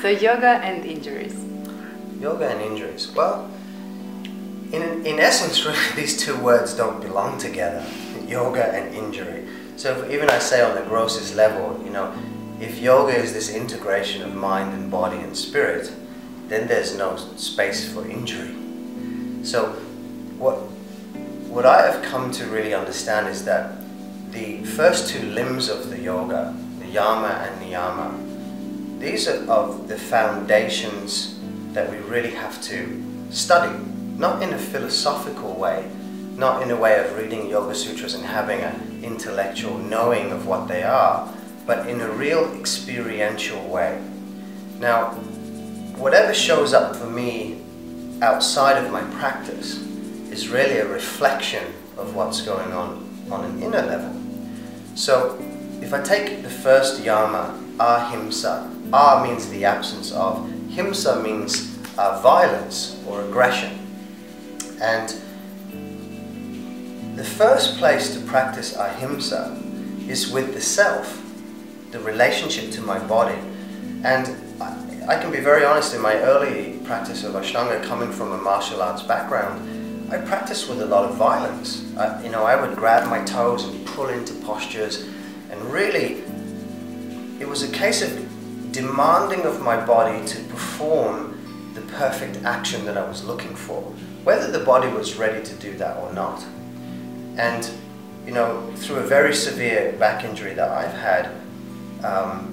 So yoga and injuries. Yoga and injuries. Well, in essence, really, these two words don't belong together, yoga and injury. So even I say on the grossest level, you know, if yoga is this integration of mind and body and spirit, then there's no space for injury. So what I have come to really understand is that the first two limbs of the yoga, the yama and niyama, these are of the foundations that we really have to study, not in a philosophical way, not in a way of reading Yoga Sutras and having an intellectual knowing of what they are, but in a real experiential way. Now, whatever shows up for me outside of my practice is really a reflection of what's going on an inner level. So, if I take the first yama, ahimsa, ah means the absence of, himsa means violence or aggression. And the first place to practice ahimsa is with the self, the relationship to my body. And I can be very honest, in my early practice of Ashtanga, coming from a martial arts background, I practiced with a lot of violence. I would grab my toes and pull into postures, and really it was a case of demanding of my body to perform the perfect action that I was looking for, whether the body was ready to do that or not. And you know, through a very severe back injury that I've had,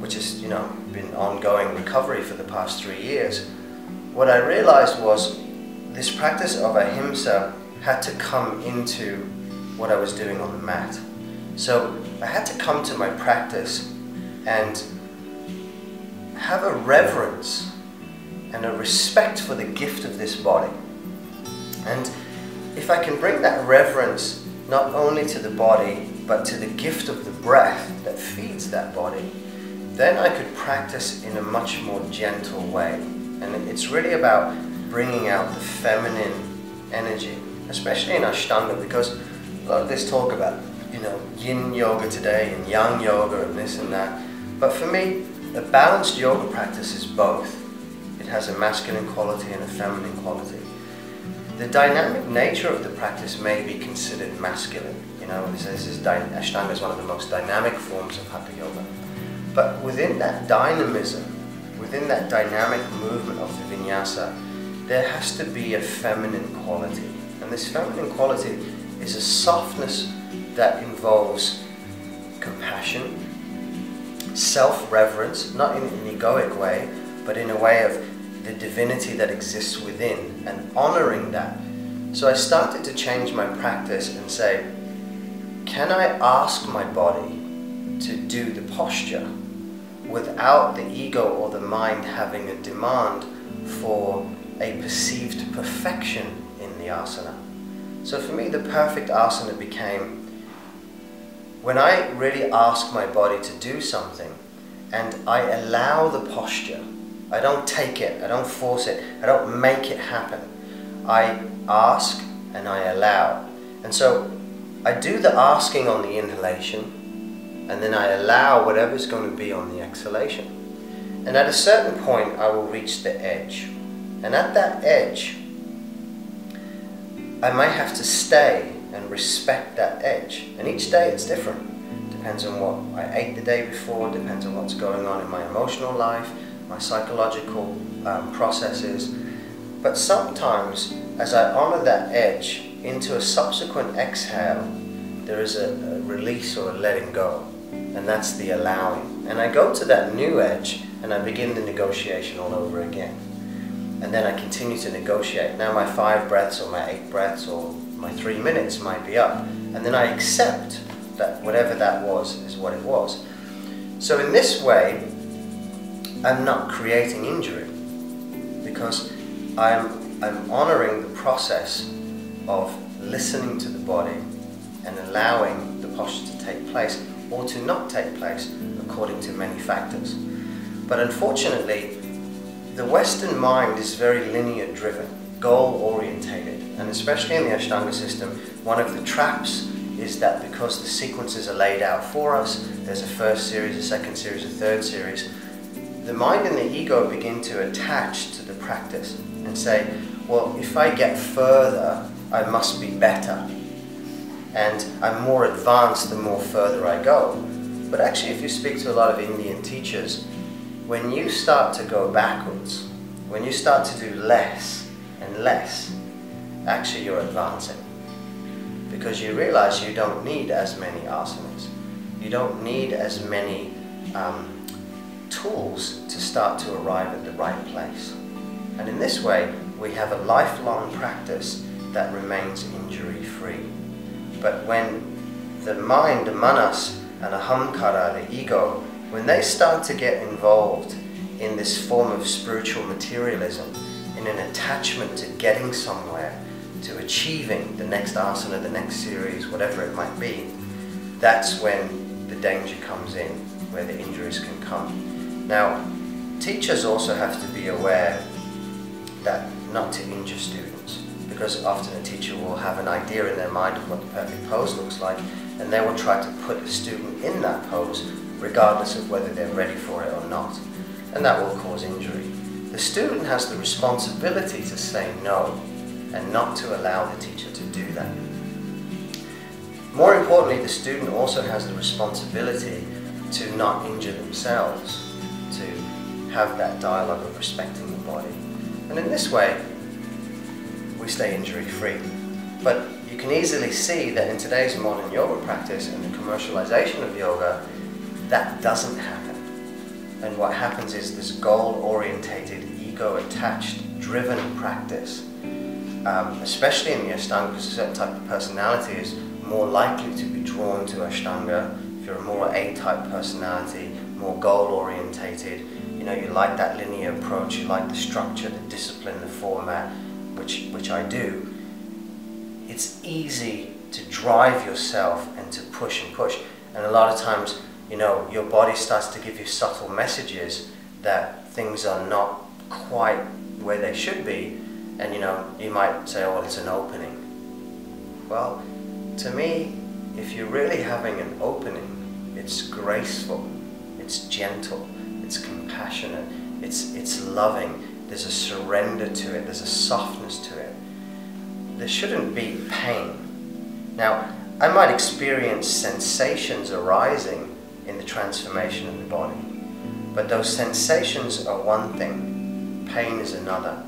which has been ongoing recovery for the past 3 years, what I realized was this practice of ahimsa had to come into what I was doing on the mat. So I had to come to my practice and have a reverence and a respect for the gift of this body. And if I can bring that reverence not only to the body, but to the gift of the breath that feeds that body, then I could practice in a much more gentle way. And it's really about bringing out the feminine energy, especially in Ashtanga, because a lot of this talk about, yin yoga today and yang yoga and this and that. But for me, a balanced yoga practice is both. It has a masculine quality and a feminine quality. The dynamic nature of the practice may be considered masculine. Ashtanga is one of the most dynamic forms of Hatha Yoga. But within that dynamism, within that dynamic movement of the vinyasa, there has to be a feminine quality. And this feminine quality is a softness that involves compassion, self-reverence, not in an egoic way, but in a way of the divinity that exists within, and honoring that. So I started to change my practice and say, can I ask my body to do the posture without the ego or the mind having a demand for a perceived perfection in the asana? So for me, the perfect asana became when I really ask my body to do something and I allow the posture. I don't take it, I don't force it, I don't make it happen. I ask and I allow. And so I do the asking on the inhalation, and then I allow whatever's going to be on the exhalation. And at a certain point I will reach the edge. And at that edge, I might have to stay and respect that edge. And each day it's different. Depends on what I ate the day before, depends on what's going on in my emotional life, my psychological processes. But sometimes, as I honor that edge, into a subsequent exhale, there is a release or a letting go. And that's the allowing. And I go to that new edge and I begin the negotiation all over again. And then I continue to negotiate. Now my 5 breaths or my 8 breaths or my 3 minutes might be up. And then I accept that whatever that was is what it was. So in this way, I'm not creating injury, because I'm honoring the process of listening to the body and allowing the posture to take place or to not take place according to many factors. But unfortunately, the Western mind is very linear driven, goal orientated, and especially in the Ashtanga system, one of the traps is that because the sequences are laid out for us, there's a first series, a second series, a third series, the mind and the ego begin to attach to the practice and say, well, if I get further, I must be better. And I'm more advanced the more further I go. But actually, if you speak to a lot of Indian teachers, when you start to go backwards, when you start to do less and less, actually you're advancing. Because you realize you don't need as many asanas. You don't need as many tools to start to arrive at the right place. And in this way, we have a lifelong practice that remains injury-free. But when the mind, the manas, and ahamkara, the ego, when they start to get involved in this form of spiritual materialism, in an attachment to getting somewhere, to achieving the next asana, the next series, whatever it might be, that's when the danger comes in, where the injuries can come. Now, teachers also have to be aware that not to injure students, because often a teacher will have an idea in their mind of what the perfect pose looks like, and they will try to put the student in that pose regardless of whether they're ready for it or not, and that will cause injury. The student has the responsibility to say no and not to allow the teacher to do that. More importantly, the student also has the responsibility to not injure themselves, to have that dialogue of respecting the body. And in this way, we stay injury-free. But you can easily see that in today's modern yoga practice and the commercialization of yoga, that doesn't happen. And what happens is this goal-orientated, ego-attached, driven practice, especially in the Ashtanga, because a certain type of personality is more likely to be drawn to Ashtanga. If you're a more A-type personality, more goal-orientated, you know, you like that linear approach, you like the structure, the discipline, the format, which I do. It's easy to drive yourself and to push and push. And a lot of times, you know, your body starts to give you subtle messages that things are not quite where they should be. And, you know, you might say, oh, it's an opening. Well, to me, if you're really having an opening, it's graceful, it's gentle, it's compassionate, it's loving, there's a surrender to it, there's a softness to it. There shouldn't be pain. Now, I might experience sensations arising in the transformation of the body, but those sensations are one thing, pain is another.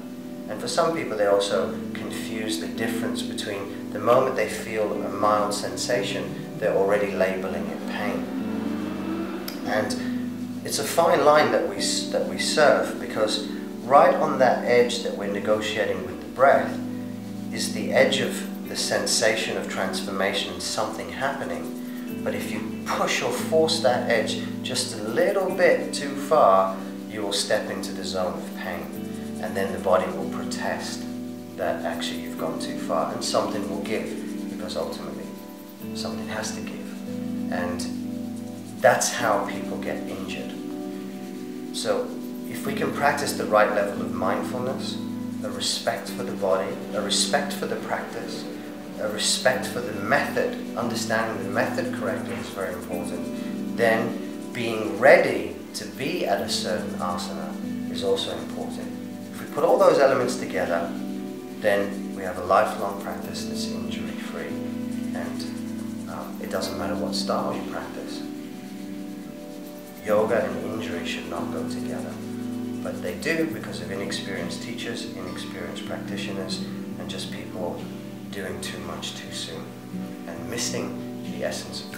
And for some people, they also confuse the difference between the moment they feel a mild sensation, they're already labeling it pain. And it's a fine line that we serve, because right on that edge that we're negotiating with the breath is the edge of the sensation of transformation and something happening. But if you push or force that edge just a little bit too far, you will step into the zone of pain. And then the body will protest that actually you've gone too far, and something will give, because ultimately something has to give. And that's how people get injured. So if we can practice the right level of mindfulness, a respect for the body, a respect for the practice, a respect for the method, understanding the method correctly is very important, then being ready to be at a certain asana is also important. If we put all those elements together, then we have a lifelong practice that's injury-free, and it doesn't matter what style you practice. Yoga and injury should not go together, but they do because of inexperienced teachers, inexperienced practitioners, and just people doing too much too soon and missing the essence of